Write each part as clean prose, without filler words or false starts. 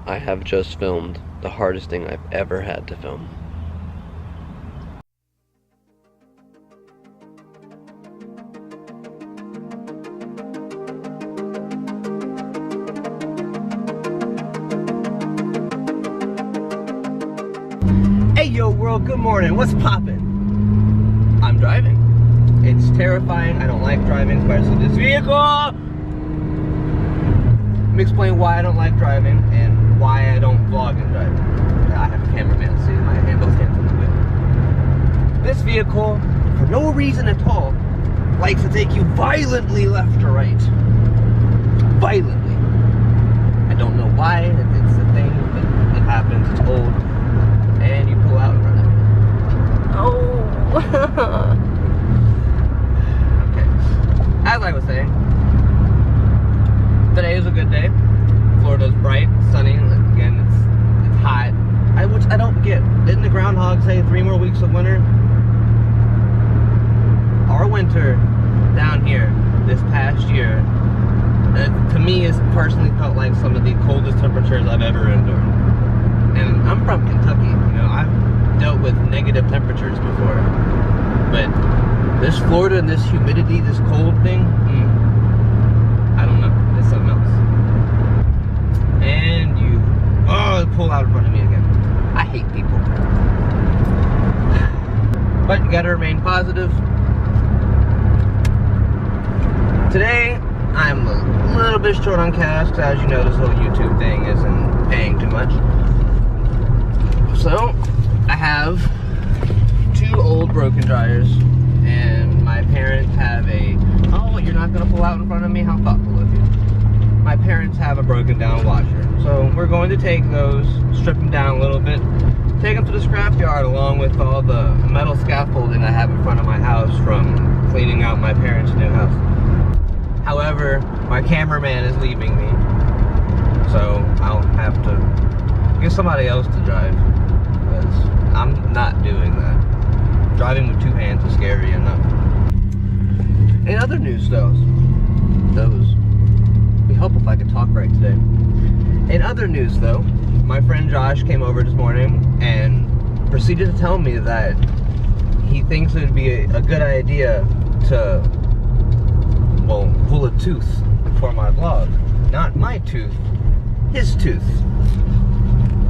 I have just filmed the hardest thing I've ever had to film. Hey yo world, good morning, what's poppin'? I'm driving. It's terrifying, I don't like driving, especially this vehicle! Let me explain why I don't like driving and why I don't vlog and drive. I have a cameraman, see both hands on the wheel. This vehicle, for no reason at all, likes to take you violently left or right. Violently. I don't know why, it's a thing, but it happens, it's old. And you pull out in front of me. Oh. Okay. As I was saying, today is a good day. Florida's bright, sunny. Again, it's hot. Which I don't get. Didn't the groundhog say 3 more weeks of winter? Our winter down here this past year, to me, has personally felt like some of the coldest temperatures I've ever endured. And I'm from Kentucky, you know, I've dealt with negative temperatures before. But this Florida and this humidity, this cold thing, I don't know, it's something else. And you, pull out in front of me again. I hate people. But you gotta remain positive. Today, I'm a little bit short on cash, because as you know, this whole YouTube thing isn't paying too much. So, I have 2 old broken dryers, and my parents have oh, you're not gonna pull out in front of me? How thoughtful of you. My parents have a broken down washer. So, we're going to take those, strip them down a little bit, take them to the scrapyard along with all the metal scaffolding I have in front of my house from cleaning out my parents' new house. However, my cameraman is leaving me, so I'll have to get somebody else to drive. I'm not doing that. Driving with 2 hands is scary enough. In other news though, it'd help if I could talk right today. In other news though, my friend Josh came over this morning and proceeded to tell me that he thinks it would be a good idea to, well, pull a tooth for my vlog. Not my tooth, his tooth.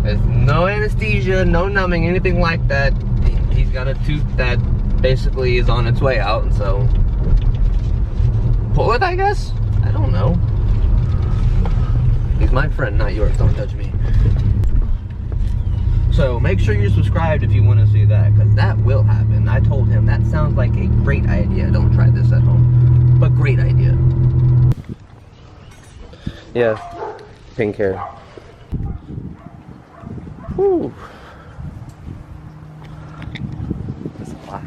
There's no anesthesia, no numbing, anything like that. He's got a tooth that basically is on its way out, and so pull it, I guess? I don't know. He's my friend, not yours, don't judge me. So make sure you're subscribed if you want to see that, because that will happen. I told him that sounds like a great idea. Don't try this at home, but great idea. Yeah, pink hair. Whew. That's a lot.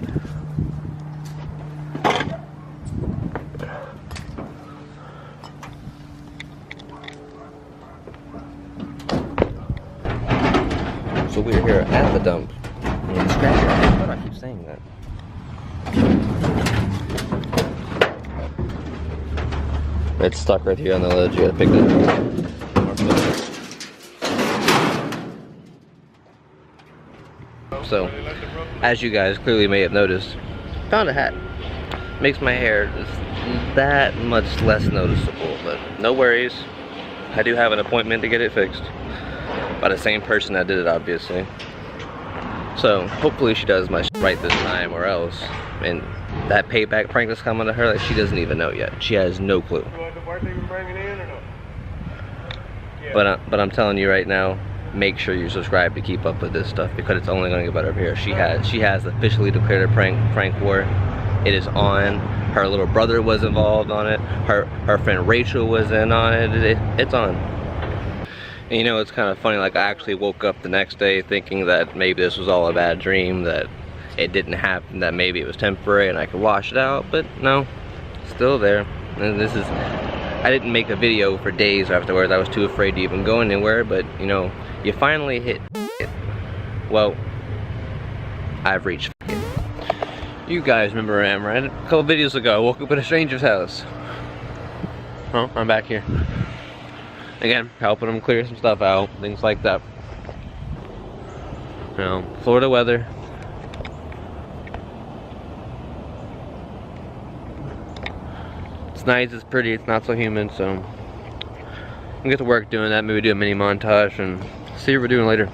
So we're here at the dump. And scrapyard. Why do I keep saying that? It's stuck right here on the ledge. You gotta pick it up. So, as you guys clearly may have noticed, found a hat. Makes my hair just that much less noticeable, but no worries. I do have an appointment to get it fixed by the same person that did it, obviously. So, hopefully she does my right this time, or else. And that payback prank that's coming to her, like, she doesn't even know yet. She has no clue. But I'm telling you right now, make sure you subscribe to keep up with this stuff, because it's only going to get better from here. She has officially declared a prank war. It is on. Her little brother was involved on it. Her friend Rachel was in on it. It's on. And you know, it's kind of funny, like, I actually woke up the next day thinking that maybe this was all a bad dream, that it didn't happen, that maybe it was temporary and I could wash it out, but no, still there. And this is, I didn't make a video for days afterwards. I was too afraid to even go anywhere, but you know, you finally hit it. Well, I've reached it. You guys remember where I am, right? A couple videos ago, I woke up at a stranger's house. Oh, I'm back here. Again, helping them clear some stuff out, things like that. You know, Florida weather. It's nice, it's pretty, it's not so humid, so I'm gonna get to work doing that, maybe do a mini montage and see what we're doing later.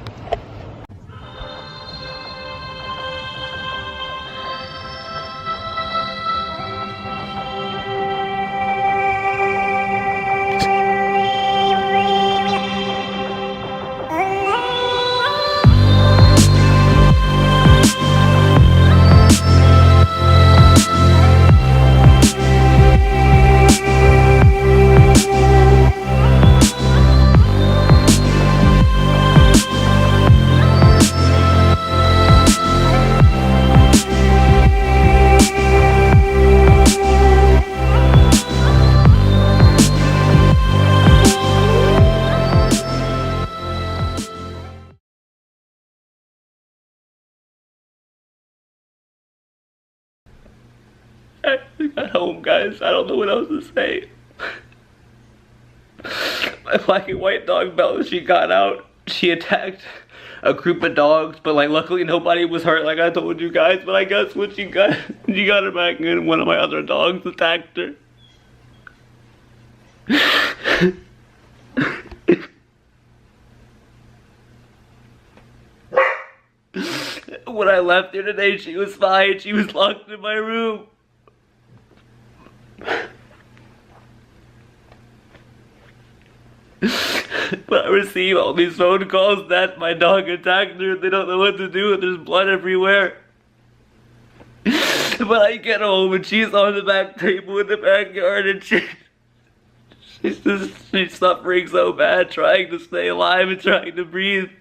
I got home, guys. I don't know what else to say. My black and white dog Belle, she got out. She attacked a group of dogs, but like luckily nobody was hurt like I told you guys. But I guess when she got her back in, one of my other dogs attacked her. When I left her today, she was fine. She was locked in my room. But I receive all these phone calls that my dog attacked her. They don't know what to do and there's blood everywhere. But I get home and she's on the back table in the backyard and she's suffering so bad, trying to stay alive and trying to breathe.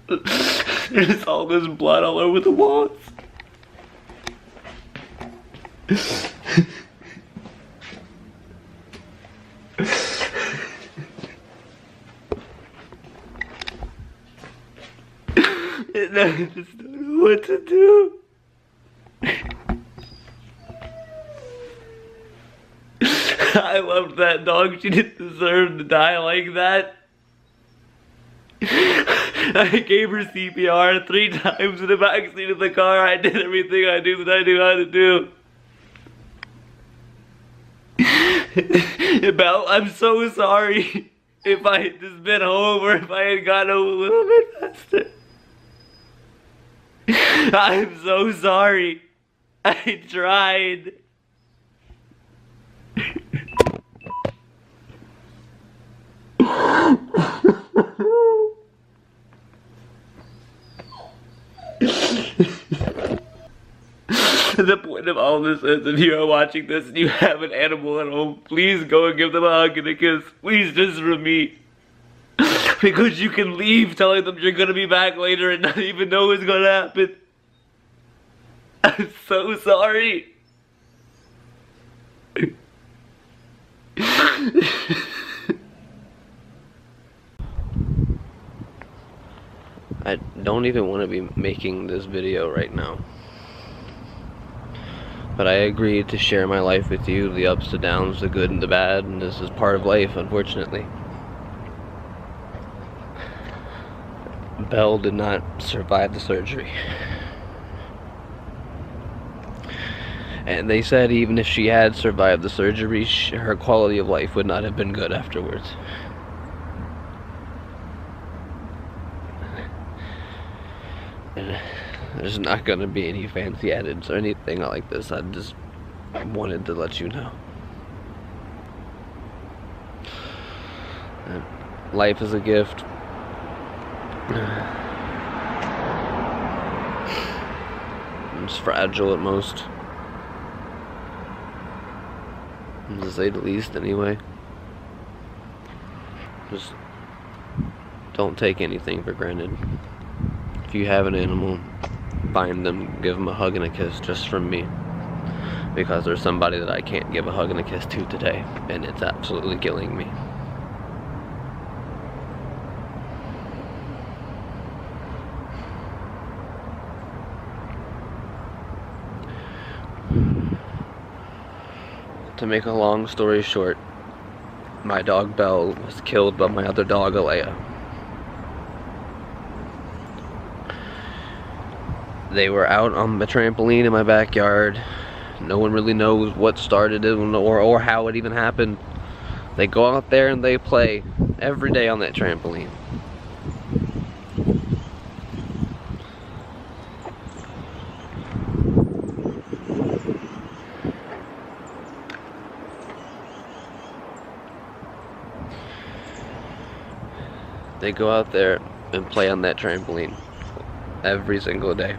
There's all this blood all over the walls. And I just don't know what to do. I loved that dog. She didn't deserve to die like that. I gave her CPR 3 times in the backseat of the car. I did everything I knew that I knew how to do. Belle, I'm so sorry if I had just been home or if I had gotten home a little bit faster. I'm so sorry. I tried. The point of all this is, if you are watching this and you have an animal at home, please go and give them a hug and a kiss. Please, just for me. Because you can leave telling them you're gonna be back later and not even know what's gonna happen. I'm so sorry. I don't even want to be making this video right now. But I agreed to share my life with you, the ups, the downs, the good and the bad, and this is part of life, unfortunately. Belle did not survive the surgery. And they said even if she had survived the surgery, her quality of life would not have been good afterwards. And there's not going to be any fancy edits or anything like this. I just wanted to let you know. Life is a gift. It's fragile at most, to say the least anyway. Just don't take anything for granted. If you have an animal, find them, give them a hug and a kiss just from me. Because there's somebody that I can't give a hug and a kiss to today, and it's absolutely killing me. To make a long story short, my dog Belle was killed by my other dog Alea. They were out on the trampoline in my backyard. No one really knows what started it or how it even happened. They go out there and they play every day on that trampoline. They go out there and play on that trampoline every single day.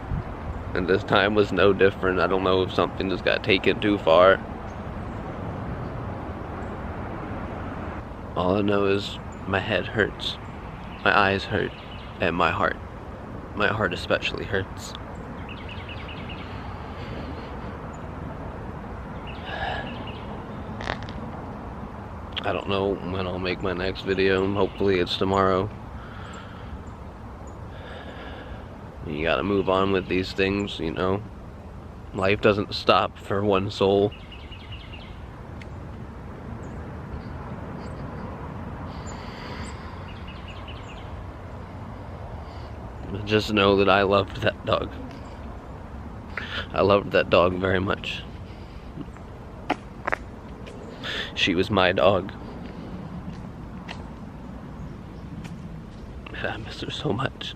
And this time was no different. I don't know if something just got taken too far. All I know is my head hurts, my eyes hurt, and my heart especially hurts. I don't know when I'll make my next video. Hopefully it's tomorrow. You gotta move on with these things, you know. Life doesn't stop for one soul. Just know that I loved that dog. I loved that dog very much. She was my dog. I miss her so much.